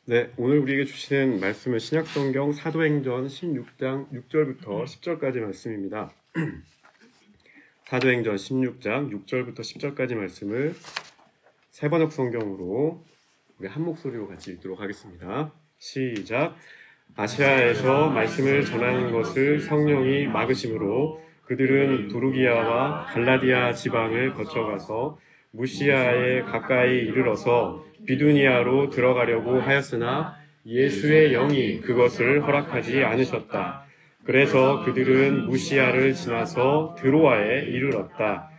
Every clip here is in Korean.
네, 오늘 우리에게 주시는 말씀은 신약성경 사도행전 16장 6절부터 10절까지 말씀입니다. 사도행전 16장 6절부터 10절까지 말씀을 세번역 성경으로 우리 한 목소리로 같이 읽도록 하겠습니다. 시작. 아시아에서 말씀을 전하는 것을 성령이 막으심으로 그들은 부르기아와 갈라디아 지방을 거쳐가서 무시아에 가까이 이르러서 비두니아로 들어가려고 하였으나 예수의 영이 그것을 허락하지 않으셨다. 그래서 그들은 무시아를 지나서 드로아에 이르렀다.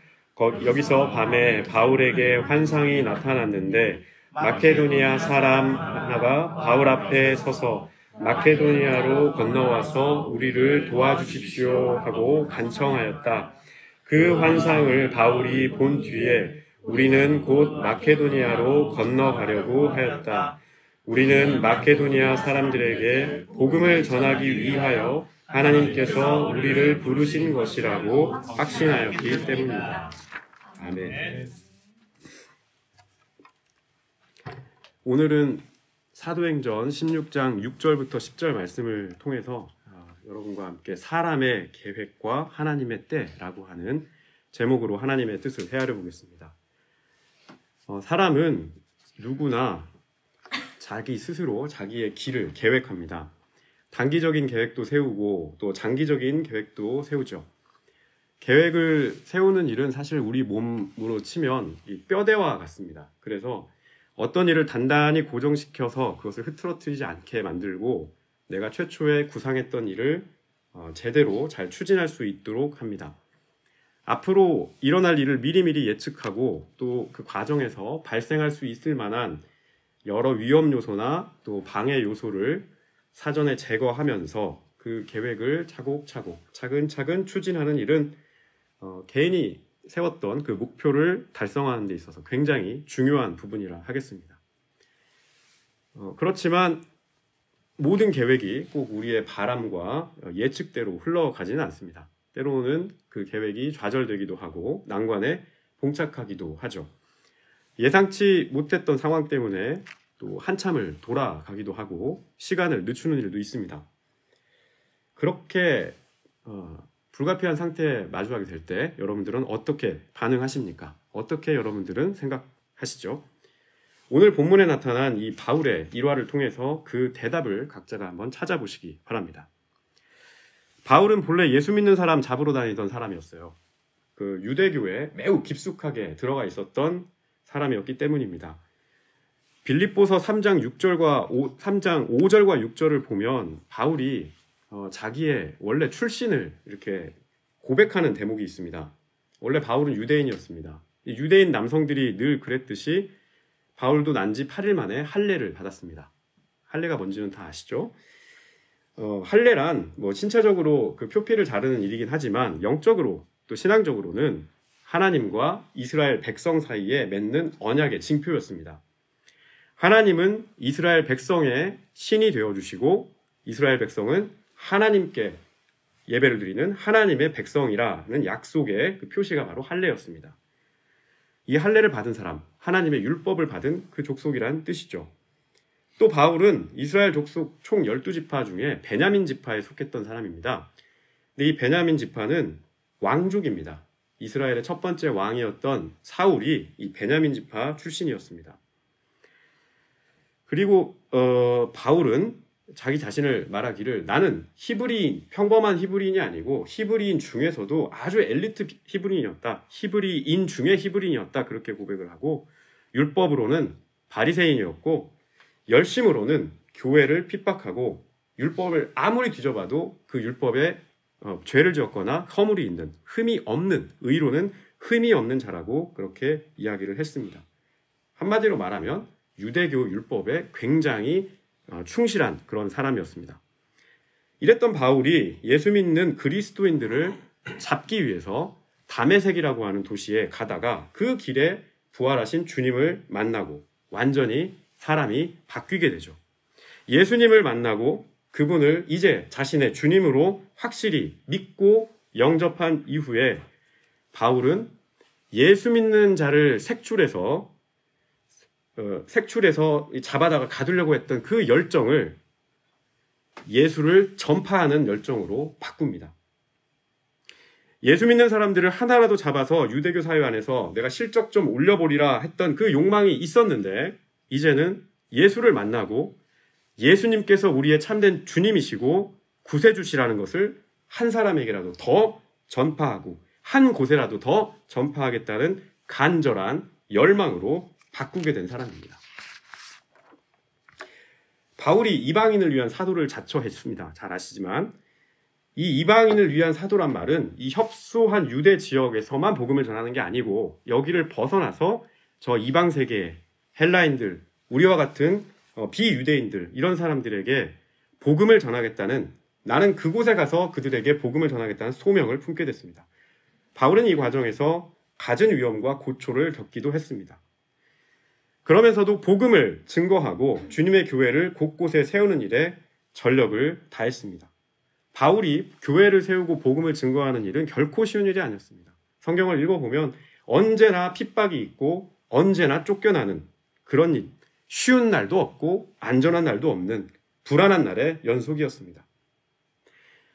여기서 밤에 바울에게 환상이 나타났는데 마케도니아 사람 하나가 바울 앞에 서서 마케도니아로 건너와서 우리를 도와주십시오 하고 간청하였다. 그 환상을 바울이 본 뒤에 우리는 곧 마케도니아로 건너가려고 하였다. 우리는 마케도니아 사람들에게 복음을 전하기 위하여 하나님께서 우리를 부르신 것이라고 확신하였기 때문이다. 아멘. 오늘은 사도행전 16장 6절부터 10절 말씀을 통해서 여러분과 함께 사람의 계획과 하나님의 때라고 하는 제목으로 하나님의 뜻을 헤아려 보겠습니다. 사람은 누구나 자기 스스로 자기의 길을 계획합니다. 단기적인 계획도 세우고 또 장기적인 계획도 세우죠. 계획을 세우는 일은 사실 우리 몸으로 치면 이 뼈대와 같습니다. 그래서 어떤 일을 단단히 고정시켜서 그것을 흐트러뜨리지 않게 만들고 내가 최초에 구상했던 일을 제대로 잘 추진할 수 있도록 합니다. 앞으로 일어날 일을 미리미리 예측하고 또 그 과정에서 발생할 수 있을 만한 여러 위험 요소나 또 방해 요소를 사전에 제거하면서 그 계획을 차곡차곡 차근차근 추진하는 일은 개인이 세웠던 그 목표를 달성하는 데 있어서 굉장히 중요한 부분이라 하겠습니다. 그렇지만 모든 계획이 꼭 우리의 바람과 예측대로 흘러가지는 않습니다. 때로는 그 계획이 좌절되기도 하고 난관에 봉착하기도 하죠. 예상치 못했던 상황 때문에 또 한참을 돌아가기도 하고 시간을 늦추는 일도 있습니다. 그렇게 불가피한 상태에 마주하게 될 때 여러분들은 어떻게 반응하십니까? 어떻게 여러분들은 생각하시죠? 오늘 본문에 나타난 이 바울의 일화를 통해서 그 대답을 각자가 한번 찾아보시기 바랍니다. 바울은 본래 예수 믿는 사람 잡으러 다니던 사람이었어요. 그 유대교에 매우 깊숙하게 들어가 있었던 사람이었기 때문입니다. 빌립보서 3장 5절과 6절을 보면 바울이 자기의 원래 출신을 이렇게 고백하는 대목이 있습니다. 원래 바울은 유대인이었습니다. 유대인 남성들이 늘 그랬듯이 바울도 난 지 8일 만에 할례를 받았습니다. 할례가 뭔지는 다 아시죠? 할례란 신체적으로 그 표피를 자르는 일이긴 하지만 영적으로 또 신앙적으로는 하나님과 이스라엘 백성 사이에 맺는 언약의 징표였습니다. 하나님은 이스라엘 백성의 신이 되어주시고 이스라엘 백성은 하나님께 예배를 드리는 하나님의 백성이라는 약속의 그 표시가 바로 할례였습니다. 이 할례를 받은 사람, 하나님의 율법을 받은 그 족속이란 뜻이죠. 또 바울은 이스라엘 족속 총 12지파 중에 베냐민 지파에 속했던 사람입니다. 근데 이 베냐민 지파는 왕족입니다. 이스라엘의 첫 번째 왕이었던 사울이 이 베냐민 지파 출신이었습니다. 그리고 바울은 자기 자신을 말하기를 나는 히브리인, 평범한 히브리인이 아니고 히브리인 중에서도 아주 엘리트 히브리인이었다. 히브리인 중에 히브리인이었다. 그렇게 고백을 하고 율법으로는 바리새인이었고 열심으로는 교회를 핍박하고 율법을 아무리 뒤져봐도 그 율법에 죄를 지었거나 허물이 있는 흠이 없는 의로는 흠이 없는 자라고 그렇게 이야기를 했습니다. 한마디로 말하면 유대교 율법에 굉장히 충실한 그런 사람이었습니다. 이랬던 바울이 예수 믿는 그리스도인들을 잡기 위해서 다메섹이라고 하는 도시에 가다가 그 길에 부활하신 주님을 만나고 완전히 사람이 바뀌게 되죠. 예수님을 만나고 그분을 이제 자신의 주님으로 확실히 믿고 영접한 이후에 바울은 예수 믿는 자를 색출해서 색출해서 잡아다가 가두려고 했던 그 열정을 예수를 전파하는 열정으로 바꿉니다. 예수 믿는 사람들을 하나라도 잡아서 유대교 사회 안에서 내가 실적 좀 올려보리라 했던 그 욕망이 있었는데 이제는 예수를 만나고 예수님께서 우리의 참된 주님이시고 구세주시라는 것을 한 사람에게라도 더 전파하고 한 곳에라도 더 전파하겠다는 간절한 열망으로 바꾸게 된 사람입니다. 바울이 이방인을 위한 사도를 자처했습니다. 잘 아시지만 이 이방인을 위한 사도란 말은 이 협소한 유대 지역에서만 복음을 전하는 게 아니고 여기를 벗어나서 저 이방 세계의 헬라인들, 우리와 같은 비유대인들 이런 사람들에게 복음을 전하겠다는 나는 그곳에 가서 그들에게 복음을 전하겠다는 소명을 품게 됐습니다. 바울은 이 과정에서 갖은 위험과 고초를 겪기도 했습니다. 그러면서도 복음을 증거하고 주님의 교회를 곳곳에 세우는 일에 전력을 다했습니다. 바울이 교회를 세우고 복음을 증거하는 일은 결코 쉬운 일이 아니었습니다. 성경을 읽어보면 언제나 핍박이 있고 언제나 쫓겨나는 그런 일, 쉬운 날도 없고 안전한 날도 없는 불안한 날의 연속이었습니다.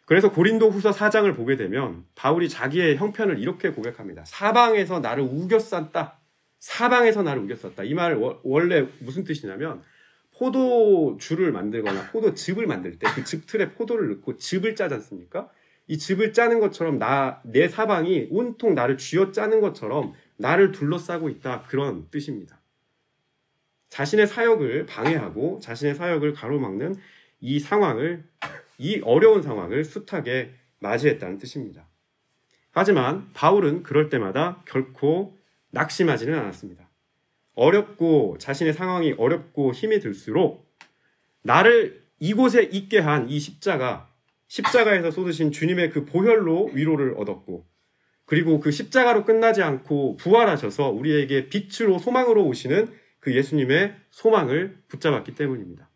그래서 고린도 후서 4장을 보게 되면 바울이 자기의 형편을 이렇게 고백합니다. 사방에서 나를 우겨쌌다. 사방에서 나를 우겼었다. 이 말 원래 무슨 뜻이냐면 포도주를 만들거나 포도즙을 만들 때 그 즙 틀에 포도를 넣고 즙을 짜지 않습니까? 이 즙을 짜는 것처럼 내 사방이 온통 나를 쥐어짜는 것처럼 나를 둘러싸고 있다. 그런 뜻입니다. 자신의 사역을 방해하고 자신의 사역을 가로막는 이 상황을, 이 어려운 상황을 숱하게 맞이했다는 뜻입니다. 하지만 바울은 그럴 때마다 결코 낙심하지는 않았습니다. 어렵고 자신의 상황이 어렵고 힘이 들수록 나를 이곳에 있게 한 이 십자가에서 쏟으신 주님의 그 보혈로 위로를 얻었고 그리고 그 십자가로 끝나지 않고 부활하셔서 우리에게 빛으로 소망으로 오시는 그 예수님의 소망을 붙잡았기 때문입니다.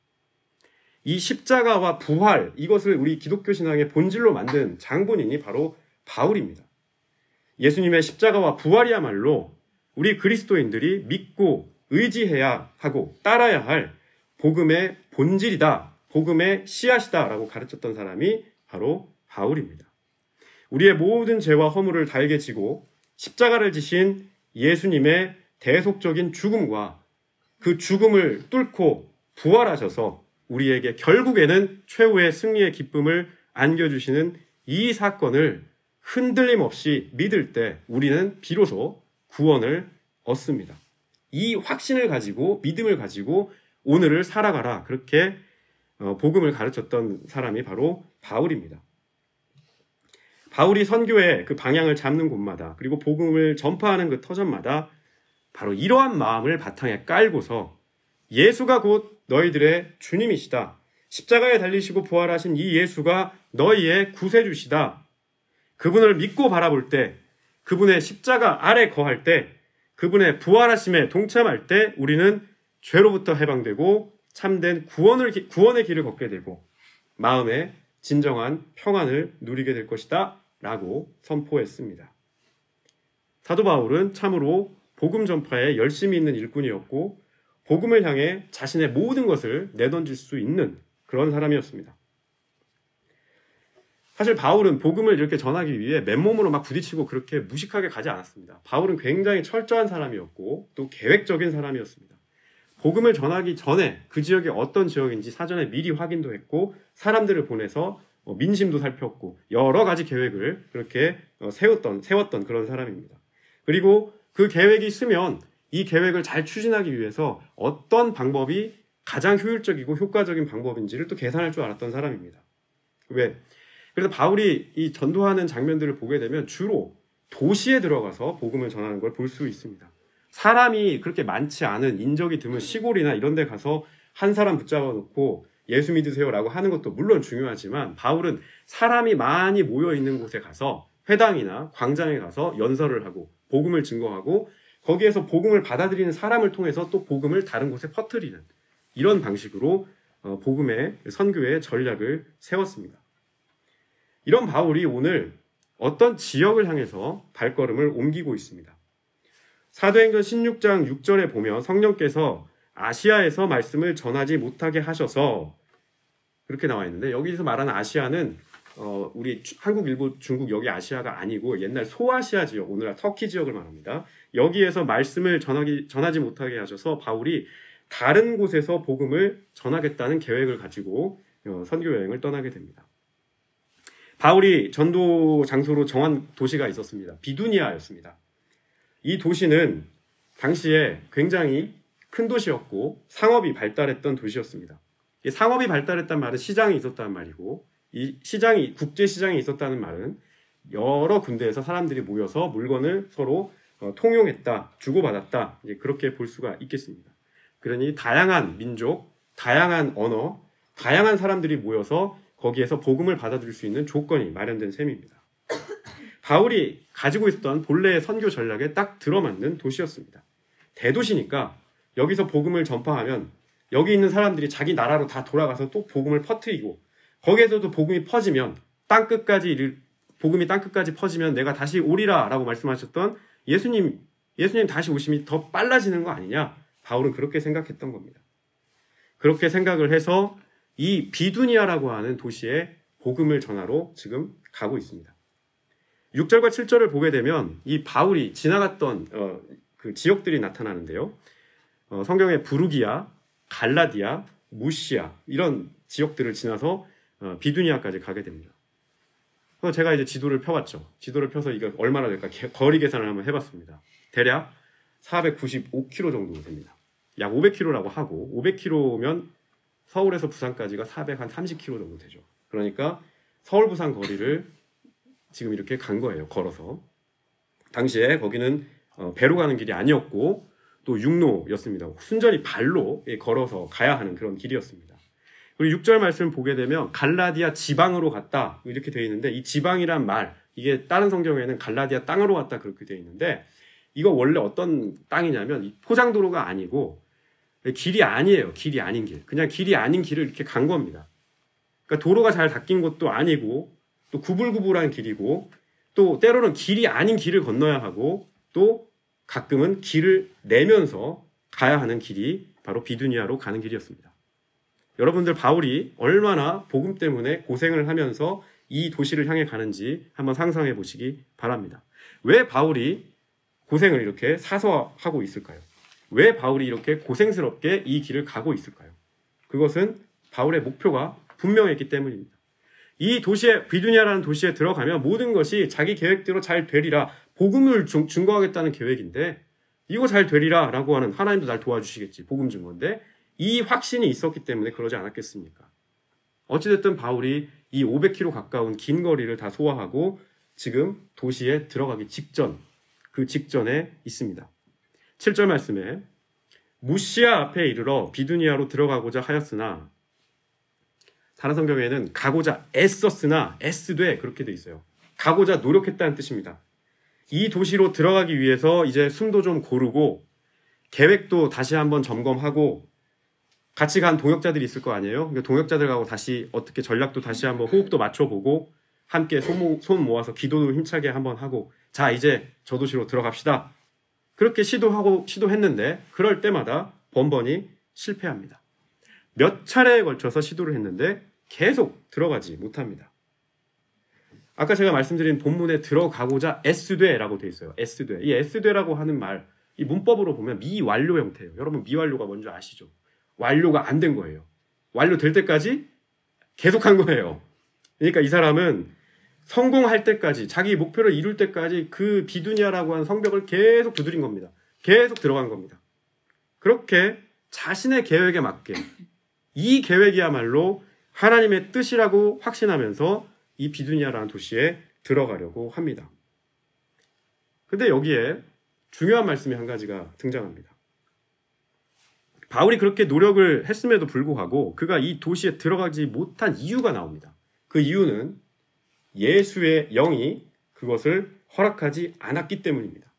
이 십자가와 부활, 이것을 우리 기독교 신앙의 본질로 만든 장본인이 바로 바울입니다. 예수님의 십자가와 부활이야말로 우리 그리스도인들이 믿고 의지해야 하고 따라야 할 복음의 본질이다, 복음의 씨앗이다라고 가르쳤던 사람이 바로 바울입니다. 우리의 모든 죄와 허물을 달게 지고 십자가를 지신 예수님의 대속적인 죽음과 그 죽음을 뚫고 부활하셔서 우리에게 결국에는 최후의 승리의 기쁨을 안겨주시는 이 사건을 흔들림 없이 믿을 때 우리는 비로소 구원을 얻습니다. 이 확신을 가지고 믿음을 가지고 오늘을 살아가라 그렇게 복음을 가르쳤던 사람이 바로 바울입니다. 바울이 선교의 그 방향을 잡는 곳마다 그리고 복음을 전파하는 그 터전마다 바로 이러한 마음을 바탕에 깔고서 예수가 곧 너희들의 주님이시다. 십자가에 달리시고 부활하신 이 예수가 너희의 구세주시다. 그분을 믿고 바라볼 때, 그분의 십자가 아래 거할 때, 그분의 부활하심에 동참할 때 우리는 죄로부터 해방되고 참된 구원의 길을 걷게 되고 마음에 진정한 평안을 누리게 될 것이다 라고 선포했습니다. 사도 바울은 참으로 복음 전파에 열심히 있는 일꾼이었고 복음을 향해 자신의 모든 것을 내던질 수 있는 그런 사람이었습니다. 사실 바울은 복음을 이렇게 전하기 위해 맨몸으로 막 부딪히고 그렇게 무식하게 가지 않았습니다. 바울은 굉장히 철저한 사람이었고 또 계획적인 사람이었습니다. 복음을 전하기 전에 그 지역이 어떤 지역인지 사전에 미리 확인도 했고 사람들을 보내서 민심도 살폈고 여러 가지 계획을 그렇게 세웠던 그런 사람입니다. 그리고 그 계획이 있으면 이 계획을 잘 추진하기 위해서 어떤 방법이 가장 효율적이고 효과적인 방법인지를 또 계산할 줄 알았던 사람입니다. 그래서 바울이 이 전도하는 장면들을 보게 되면 주로 도시에 들어가서 복음을 전하는 걸 볼 수 있습니다. 사람이 그렇게 많지 않은 인적이 드문 시골이나 이런 데 가서 한 사람 붙잡아 놓고 예수 믿으세요라고 하는 것도 물론 중요하지만 바울은 사람이 많이 모여 있는 곳에 가서 회당이나 광장에 가서 연설을 하고 복음을 증거하고 거기에서 복음을 받아들이는 사람을 통해서 또 복음을 다른 곳에 퍼뜨리는 이런 방식으로 복음의 선교의 전략을 세웠습니다. 이런 바울이 오늘 어떤 지역을 향해서 발걸음을 옮기고 있습니다. 사도행전 16장 6절에 보면 성령께서 아시아에서 말씀을 전하지 못하게 하셔서 그렇게 나와 있는데 여기서 말하는 아시아는 우리 한국, 일본, 중국 여기 아시아가 아니고 옛날 소아시아 지역, 오늘날 터키 지역을 말합니다. 여기에서 말씀을 전하지 못하게 하셔서 바울이 다른 곳에서 복음을 전하겠다는 계획을 가지고 선교 여행을 떠나게 됩니다. 바울이 전도 장소로 정한 도시가 있었습니다. 비두니아였습니다. 이 도시는 당시에 굉장히 큰 도시였고 상업이 발달했던 도시였습니다. 이 상업이 발달했다는 말은 시장이 있었다는 말이고 이 시장이 국제시장이 있었다는 말은 여러 군데에서 사람들이 모여서 물건을 서로 통용했다, 주고받았다 이제 그렇게 볼 수가 있겠습니다. 그러니 다양한 민족, 다양한 언어, 다양한 사람들이 모여서 거기에서 복음을 받아들일 수 있는 조건이 마련된 셈입니다. 바울이 가지고 있었던 본래의 선교 전략에 딱 들어맞는 도시였습니다. 대도시니까 여기서 복음을 전파하면 여기 있는 사람들이 자기 나라로 다 돌아가서 또 복음을 퍼뜨리고 거기에서도 복음이 퍼지면 복음이 땅끝까지 퍼지면 내가 다시 오리라 라고 말씀하셨던 예수님 다시 오심이 더 빨라지는 거 아니냐? 바울은 그렇게 생각했던 겁니다. 그렇게 생각을 해서 이 비두니아라고 하는 도시에 복음을 전하러 지금 가고 있습니다. 6절과 7절을 보게 되면 이 바울이 지나갔던 그 지역들이 나타나는데요. 성경에 부르기아, 갈라디아, 무시아 이런 지역들을 지나서 비두니아까지 가게 됩니다. 그래서 제가 이제 지도를 펴봤죠. 지도를 펴서 이거 얼마나 될까 거리 계산을 한번 해봤습니다. 대략 495km 정도 됩니다. 약 500km라고 하고 500km면 서울에서 부산까지가 430km 정도 되죠. 그러니까 서울 부산 거리를 지금 이렇게 간 거예요. 걸어서. 당시에 거기는 배로 가는 길이 아니었고 또 육로였습니다. 순전히 발로 걸어서 가야 하는 그런 길이었습니다. 그리고 6절 말씀을 보게 되면 갈라디아 지방으로 갔다 이렇게 되어 있는데 이 지방이란 말 이게 다른 성경에는 갈라디아 땅으로 갔다 그렇게 되어 있는데 이거 원래 어떤 땅이냐면 포장도로가 아니고 길이 아니에요. 길이 아닌 길. 그냥 길이 아닌 길을 이렇게 간 겁니다. 그러니까 도로가 잘 닦인 것도 아니고 또 구불구불한 길이고 또 때로는 길이 아닌 길을 건너야 하고 또 가끔은 길을 내면서 가야 하는 길이 바로 비두니아로 가는 길이었습니다. 여러분들 바울이 얼마나 복음 때문에 고생을 하면서 이 도시를 향해 가는지 한번 상상해 보시기 바랍니다. 왜 바울이 고생을 이렇게 사서 하고 있을까요? 왜 바울이 이렇게 고생스럽게 이 길을 가고 있을까요? 그것은 바울의 목표가 분명했기 때문입니다. 이 도시에 비두니아라는 도시에 들어가면 모든 것이 자기 계획대로 잘 되리라 복음을 증거하겠다는 계획인데 이거 잘 되리라 라고 하는 하나님도 날 도와주시겠지 복음 증거인데 이 확신이 있었기 때문에 그러지 않았겠습니까? 어찌됐든 바울이 이 500km 가까운 긴 거리를 다 소화하고 지금 도시에 들어가기 직전 그 직전에 있습니다. 7절 말씀에 무시아 앞에 이르러 비두니아로 들어가고자 하였으나 다른 성경에는 가고자 애썼으나 애쓰되 그렇게 돼 있어요. 가고자 노력했다는 뜻입니다. 이 도시로 들어가기 위해서 이제 숨도 좀 고르고 계획도 다시 한번 점검하고 같이 간 동역자들이 있을 거 아니에요. 동역자들하고 다시 어떻게 전략도 다시 한번 호흡도 맞춰보고 함께 손 모아서 기도도 힘차게 한번 하고 자 이제 저 도시로 들어갑시다. 그렇게 시도했는데 그럴 때마다 번번이 실패합니다. 몇 차례에 걸쳐서 시도를 했는데 계속 들어가지 못합니다. 아까 제가 말씀드린 본문에 들어가고자 애쓰되라고 되어 있어요. 애쓰되. 이 애쓰되라고 하는 말, 이 문법으로 보면 미완료 형태예요. 여러분 미완료가 뭔지 아시죠? 완료가 안 된 거예요. 완료될 때까지 계속한 거예요. 그러니까 이 사람은 성공할 때까지 자기 목표를 이룰 때까지 그 비두니아라고 하는 성벽을 계속 두드린 겁니다. 계속 들어간 겁니다. 그렇게 자신의 계획에 맞게 이 계획이야말로 하나님의 뜻이라고 확신하면서 이 비두니아라는 도시에 들어가려고 합니다. 근데 여기에 중요한 말씀이 한 가지가 등장합니다. 바울이 그렇게 노력을 했음에도 불구하고 그가 이 도시에 들어가지 못한 이유가 나옵니다. 그 이유는 예수의 영이 그것을 허락하지 않았기 때문입니다.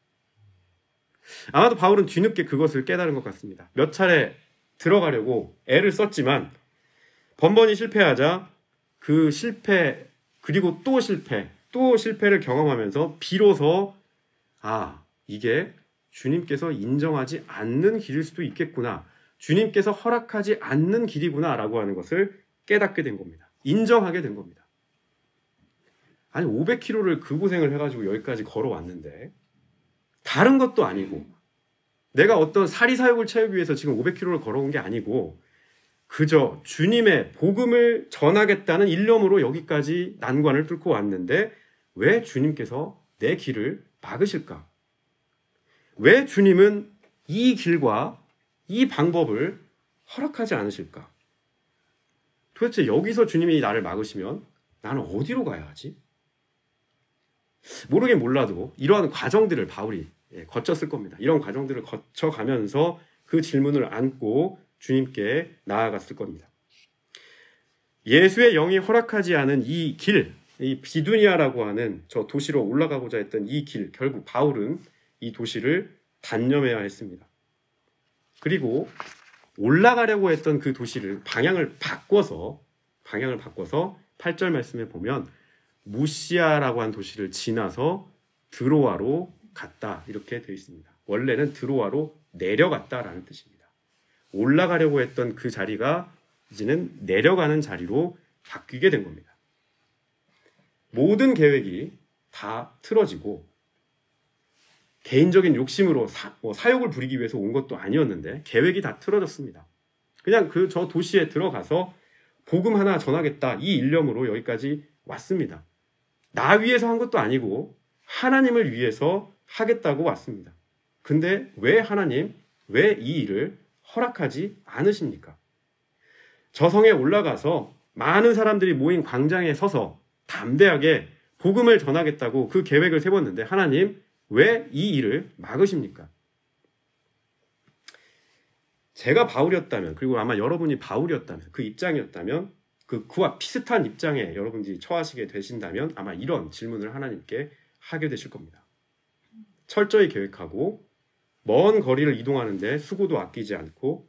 아마도 바울은 뒤늦게 그것을 깨달은 것 같습니다. 몇 차례 들어가려고 애를 썼지만 번번이 실패하자 그 실패 그리고 또 실패를 경험하면서 비로소 이게 주님께서 인정하지 않는 길일 수도 있겠구나 주님께서 허락하지 않는 길이구나라고 하는 것을 깨닫게 된 겁니다. 인정하게 된 겁니다. 아니 500km를 그 고생을 해가지고 여기까지 걸어왔는데 다른 것도 아니고 내가 어떤 사리사욕을 채우기 위해서 지금 500km를 걸어온 게 아니고 그저 주님의 복음을 전하겠다는 일념으로 여기까지 난관을 뚫고 왔는데 왜 주님께서 내 길을 막으실까? 왜 주님은 이 길과 이 방법을 허락하지 않으실까? 도대체 여기서 주님이 나를 막으시면 나는 어디로 가야 하지? 모르긴 몰라도 이러한 과정들을 바울이 거쳤을 겁니다. 이런 과정들을 거쳐가면서 그 질문을 안고 주님께 나아갔을 겁니다. 예수의 영이 허락하지 않은 이 길, 이 비두니아라고 하는 저 도시로 올라가고자 했던 이 길, 결국 바울은 이 도시를 단념해야 했습니다. 그리고 올라가려고 했던 그 도시를 방향을 바꿔서 8절 말씀에 보면 무시아라고 한 도시를 지나서 드로아로 갔다 이렇게 되어 있습니다. 원래는 드로아로 내려갔다라는 뜻입니다. 올라가려고 했던 그 자리가 이제는 내려가는 자리로 바뀌게 된 겁니다. 모든 계획이 다 틀어지고 개인적인 욕심으로 사욕을 부리기 위해서 온 것도 아니었는데 계획이 다 틀어졌습니다. 그냥 저 도시에 들어가서 복음 하나 전하겠다 이 일념으로 여기까지 왔습니다. 나 위해서 한 것도 아니고 하나님을 위해서 하겠다고 왔습니다. 근데 왜 하나님, 왜 이 일을 허락하지 않으십니까? 저 성에 올라가서 많은 사람들이 모인 광장에 서서 담대하게 복음을 전하겠다고 그 계획을 세웠는데 하나님 왜 이 일을 막으십니까? 제가 바울이었다면 그리고 아마 여러분이 바울이었다면 그 입장이었다면 그와 비슷한 입장에 여러분들이 처하시게 되신다면 아마 이런 질문을 하나님께 하게 되실 겁니다. 철저히 계획하고 먼 거리를 이동하는데 수고도 아끼지 않고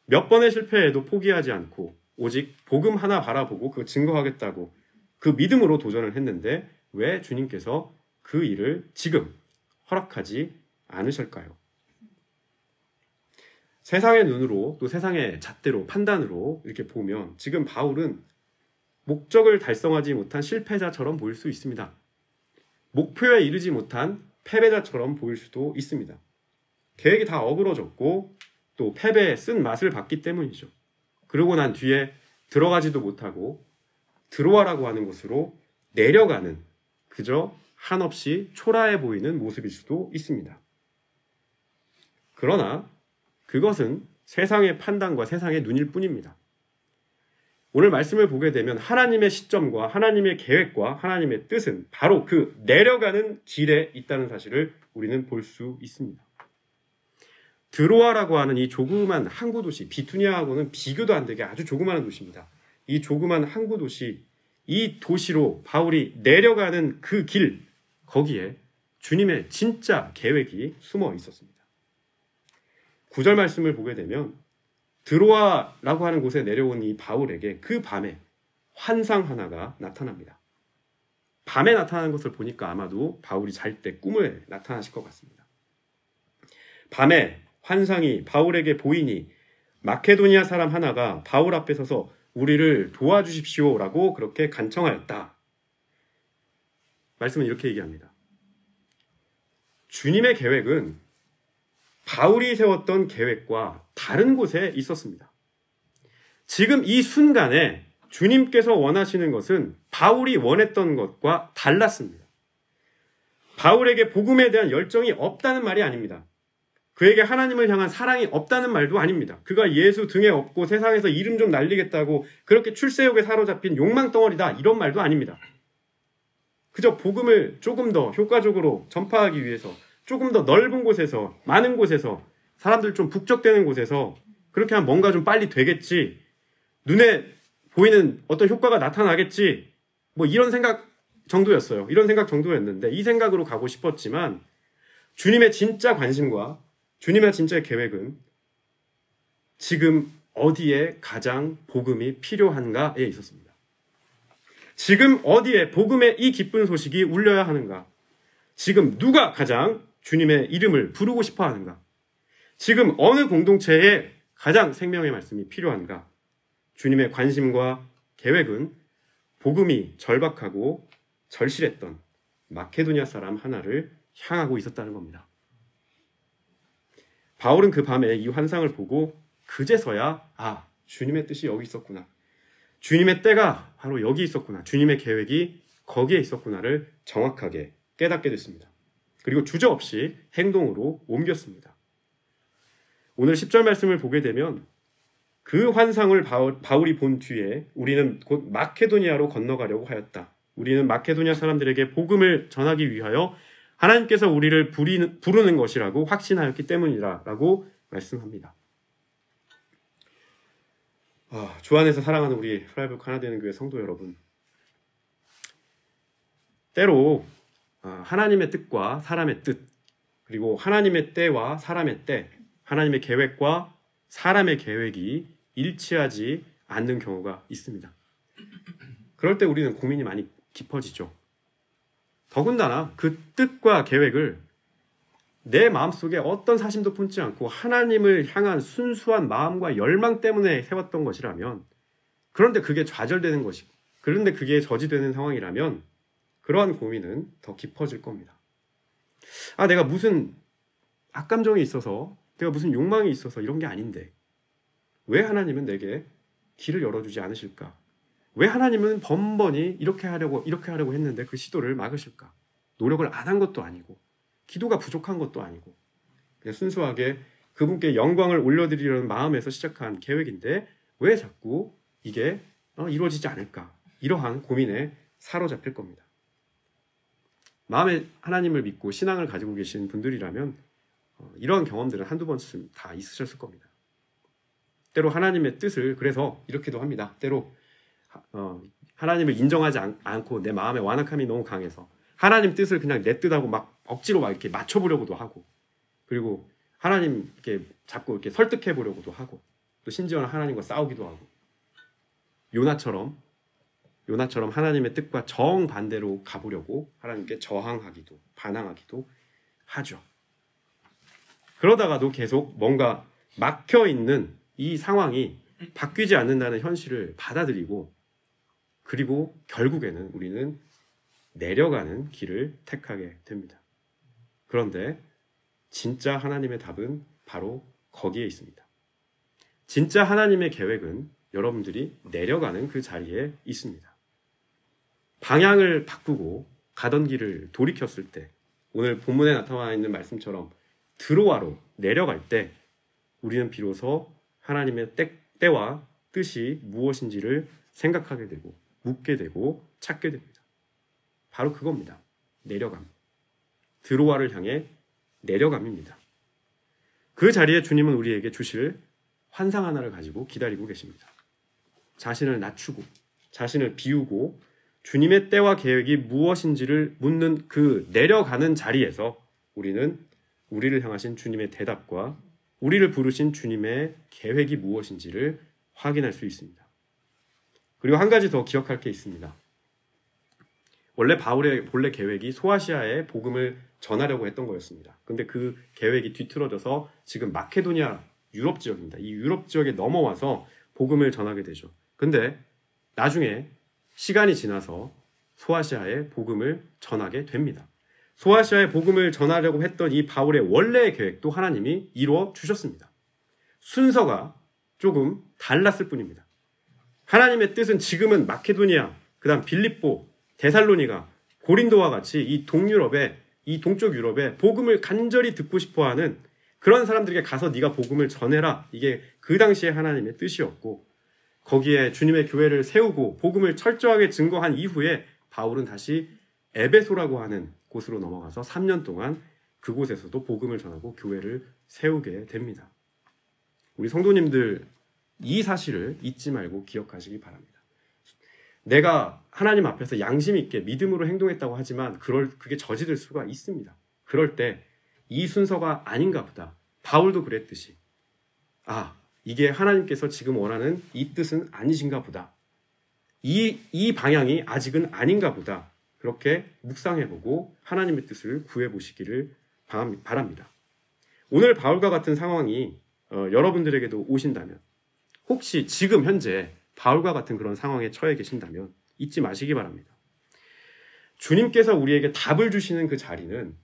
몇 번의 실패에도 포기하지 않고 오직 복음 하나 바라보고 그거 증거하겠다고 그 믿음으로 도전을 했는데 왜 주님께서 그 일을 지금 허락하지 않으실까요? 세상의 눈으로 또 세상의 잣대로 판단으로 이렇게 보면 지금 바울은 목적을 달성하지 못한 실패자처럼 보일 수 있습니다. 목표에 이르지 못한 패배자처럼 보일 수도 있습니다. 계획이 다 어그러졌고 또 패배에 쓴 맛을 봤기 때문이죠. 그러고 난 뒤에 들어가지도 못하고 드로아라고 하는 곳으로 내려가는 그저 한없이 초라해 보이는 모습일 수도 있습니다. 그러나 그것은 세상의 판단과 세상의 눈일 뿐입니다. 오늘 말씀을 보게 되면 하나님의 시점과 하나님의 계획과 하나님의 뜻은 바로 그 내려가는 길에 있다는 사실을 우리는 볼 수 있습니다. 드로아라고 하는 이 조그만 항구 도시, 비투니아하고는 비교도 안 되게 아주 조그마한 도시입니다. 이 조그만 항구 도시, 이 도시로 바울이 내려가는 그 길, 거기에 주님의 진짜 계획이 숨어 있었습니다. 9절 말씀을 보게 되면 드로아라고 하는 곳에 내려온 이 바울에게 그 밤에 환상 하나가 나타납니다. 밤에 나타나는 것을 보니까 아마도 바울이 잘 때 꿈을 나타나실 것 같습니다. 밤에 환상이 바울에게 보이니 마케도니아 사람 하나가 바울 앞에 서서 우리를 도와주십시오라고 그렇게 간청하였다. 말씀은 이렇게 얘기합니다. 주님의 계획은 바울이 세웠던 계획과 다른 곳에 있었습니다. 지금 이 순간에 주님께서 원하시는 것은 바울이 원했던 것과 달랐습니다. 바울에게 복음에 대한 열정이 없다는 말이 아닙니다. 그에게 하나님을 향한 사랑이 없다는 말도 아닙니다. 그가 예수 등에 업고 세상에서 이름 좀 날리겠다고 그렇게 출세욕에 사로잡힌 욕망덩어리다 이런 말도 아닙니다. 그저 복음을 조금 더 효과적으로 전파하기 위해서 조금 더 넓은 곳에서 많은 곳에서 사람들 좀 북적대는 곳에서 그렇게 하면 뭔가 좀 빨리 되겠지. 눈에 보이는 어떤 효과가 나타나겠지. 뭐 이런 생각 정도였어요. 이런 생각 정도였는데 이 생각으로 가고 싶었지만 주님의 진짜 관심과 주님의 진짜 계획은 지금 어디에 가장 복음이 필요한가에 있었습니다. 지금 어디에 복음의 이 기쁜 소식이 울려야 하는가? 지금 누가 가장 주님의 이름을 부르고 싶어 하는가? 지금 어느 공동체에 가장 생명의 말씀이 필요한가? 주님의 관심과 계획은 복음이 절박하고 절실했던 마케도니아 사람 하나를 향하고 있었다는 겁니다. 바울은 그 밤에 이 환상을 보고 그제서야 주님의 뜻이 여기 있었구나. 주님의 때가 바로 여기 있었구나. 주님의 계획이 거기에 있었구나를 정확하게 깨닫게 됐습니다. 그리고 주저없이 행동으로 옮겼습니다. 오늘 10절 말씀을 보게 되면 그 환상을 바울이 본 뒤에 우리는 곧 마케도니아로 건너가려고 하였다. 우리는 마케도니아 사람들에게 복음을 전하기 위하여 하나님께서 우리를 부르는 것이라고 확신하였기 때문이라고 말씀합니다. 주 안에서 사랑하는 우리 프라이브크 하나되는 교회 성도 여러분, 때로 하나님의 뜻과 사람의 뜻, 그리고 하나님의 때와 사람의 때, 하나님의 계획과 사람의 계획이 일치하지 않는 경우가 있습니다. 그럴 때 우리는 고민이 많이 깊어지죠. 더군다나 그 뜻과 계획을 내 마음속에 어떤 사심도 품지 않고 하나님을 향한 순수한 마음과 열망 때문에 세웠던 것이라면, 그런데 그게 좌절되는 것이고, 그런데 그게 저지되는 상황이라면 그러한 고민은 더 깊어질 겁니다. 내가 무슨 악감정이 있어서, 내가 무슨 욕망이 있어서 이런 게 아닌데 왜 하나님은 내게 길을 열어주지 않으실까? 왜 하나님은 번번이 이렇게 하려고 했는데 그 시도를 막으실까? 노력을 안 한 것도 아니고 기도가 부족한 것도 아니고 그냥 순수하게 그분께 영광을 올려드리려는 마음에서 시작한 계획인데 왜 자꾸 이게 이루어지지 않을까? 이러한 고민에 사로잡힐 겁니다. 마음에 하나님을 믿고 신앙을 가지고 계신 분들이라면 이런 경험들은 한두 번쯤 다 있으셨을 겁니다. 때로 하나님의 뜻을 그래서 이렇게도 합니다. 때로 하나님을 인정하지 않고 내 마음의 완악함이 너무 강해서 하나님 뜻을 그냥 내 뜻하고 막 억지로 막 이렇게 맞춰보려고도 하고, 그리고 하나님 이렇게 자꾸 이렇게 설득해 보려고도 하고, 또 심지어는 하나님과 싸우기도 하고, 요나처럼 하나님의 뜻과 정반대로 가보려고 하나님께 저항하기도 반항하기도 하죠. 그러다가도 계속 뭔가 막혀있는 이 상황이 바뀌지 않는다는 현실을 받아들이고, 그리고 결국에는 우리는 내려가는 길을 택하게 됩니다. 그런데 진짜 하나님의 답은 바로 거기에 있습니다. 진짜 하나님의 계획은 여러분들이 내려가는 그 자리에 있습니다. 방향을 바꾸고 가던 길을 돌이켰을 때, 오늘 본문에 나타나 있는 말씀처럼 드로아로 내려갈 때 우리는 비로소 하나님의 때와 뜻이 무엇인지를 생각하게 되고 묻게 되고 찾게 됩니다. 바로 그겁니다. 내려감. 드로아를 향해 내려감입니다. 그 자리에 주님은 우리에게 주실 환상 하나를 가지고 기다리고 계십니다. 자신을 낮추고 자신을 비우고 주님의 때와 계획이 무엇인지를 묻는 그 내려가는 자리에서 우리는 우리를 향하신 주님의 대답과 우리를 부르신 주님의 계획이 무엇인지를 확인할 수 있습니다. 그리고 한 가지 더 기억할 게 있습니다. 원래 바울의 본래 계획이 소아시아에 복음을 전하려고 했던 거였습니다. 근데 그 계획이 뒤틀어져서 지금 마케도니아 유럽 지역입니다. 이 유럽 지역에 넘어와서 복음을 전하게 되죠. 근데 나중에 시간이 지나서 소아시아에 복음을 전하게 됩니다. 소아시아에 복음을 전하려고 했던 이 바울의 원래의 계획도 하나님이 이루어 주셨습니다. 순서가 조금 달랐을 뿐입니다. 하나님의 뜻은 지금은 마케도니아, 그 다음 빌립보, 데살로니가, 고린도와 같이 이 동유럽에, 이 동쪽 유럽에 복음을 간절히 듣고 싶어하는 그런 사람들에게 가서 네가 복음을 전해라. 이게 그 당시에 하나님의 뜻이었고, 거기에 주님의 교회를 세우고 복음을 철저하게 증거한 이후에 바울은 다시 에베소라고 하는 곳으로 넘어가서 3년 동안 그곳에서도 복음을 전하고 교회를 세우게 됩니다. 우리 성도님들 이 사실을 잊지 말고 기억하시기 바랍니다. 내가 하나님 앞에서 양심 있게 믿음으로 행동했다고 하지만 그게 저지될 수가 있습니다. 그럴 때 이 순서가 아닌가 보다. 바울도 그랬듯이 이게 하나님께서 지금 원하는 이 뜻은 아니신가 보다. 이 방향이 아직은 아닌가 보다. 그렇게 묵상해보고 하나님의 뜻을 구해보시기를 바랍니다. 오늘 바울과 같은 상황이 여러분들에게도 오신다면, 혹시 지금 현재 바울과 같은 그런 상황에 처해 계신다면 잊지 마시기 바랍니다. 주님께서 우리에게 답을 주시는 그 자리는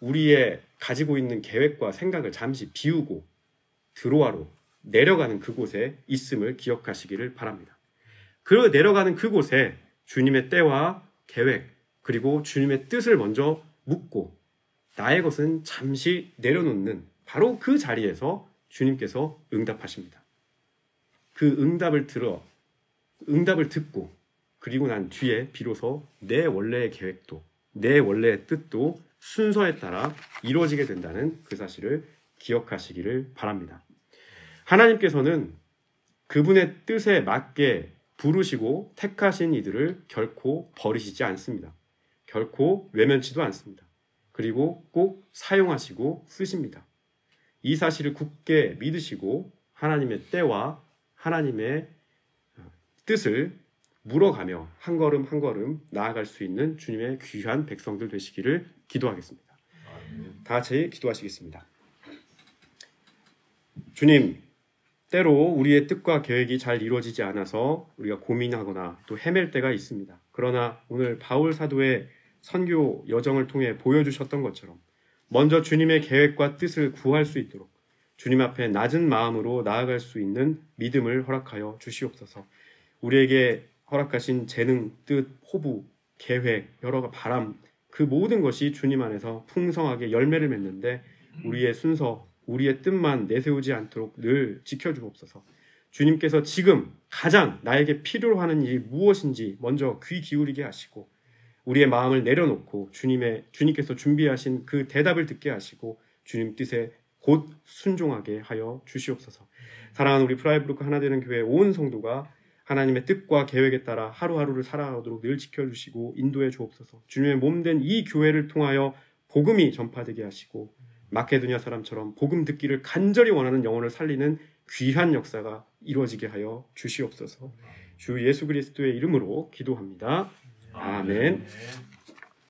우리의 가지고 있는 계획과 생각을 잠시 비우고 드로아로 내려가는 그곳에 있음을 기억하시기를 바랍니다. 그 내려가는 그곳에 주님의 때와 계획, 그리고 주님의 뜻을 먼저 묻고 나의 것은 잠시 내려놓는 바로 그 자리에서 주님께서 응답하십니다. 그 응답을 듣고 그리고 난 뒤에 비로소 내 원래의 계획도, 내 원래의 뜻도 순서에 따라 이루어지게 된다는 그 사실을 기억하시기를 바랍니다. 하나님께서는 그분의 뜻에 맞게 부르시고 택하신 이들을 결코 버리시지 않습니다. 결코 외면치도 않습니다. 그리고 꼭 사용하시고 쓰십니다. 이 사실을 굳게 믿으시고 하나님의 때와 하나님의 뜻을 물어가며 한 걸음 한 걸음 나아갈 수 있는 주님의 귀한 백성들 되시기를 기도하겠습니다. 다 같이 기도하시겠습니다. 주님, 때로 우리의 뜻과 계획이 잘 이루어지지 않아서 우리가 고민하거나 또 헤맬 때가 있습니다. 그러나 오늘 바울 사도의 선교 여정을 통해 보여주셨던 것처럼 먼저 주님의 계획과 뜻을 구할 수 있도록 주님 앞에 낮은 마음으로 나아갈 수 있는 믿음을 허락하여 주시옵소서. 우리에게 허락하신 재능, 뜻, 포부, 계획, 여러 바람, 그 모든 것이 주님 안에서 풍성하게 열매를 맺는데 우리의 순서, 우리의 뜻만 내세우지 않도록 늘 지켜주옵소서. 주님께서 지금 가장 나에게 필요로 하는 일이 무엇인지 먼저 귀 기울이게 하시고 우리의 마음을 내려놓고 주님께서 준비하신 그 대답을 듣게 하시고 주님 뜻에 곧 순종하게 하여 주시옵소서. 사랑하는 우리 프라이브루크 하나되는 교회 온 성도가 하나님의 뜻과 계획에 따라 하루하루를 살아가도록 늘 지켜주시고 인도해 주옵소서. 주님의 몸된 이 교회를 통하여 복음이 전파되게 하시고 마케도니아 사람처럼 복음 듣기를 간절히 원하는 영혼을 살리는 귀한 역사가 이루어지게 하여 주시옵소서. 주 예수 그리스도의 이름으로 기도합니다. 아멘.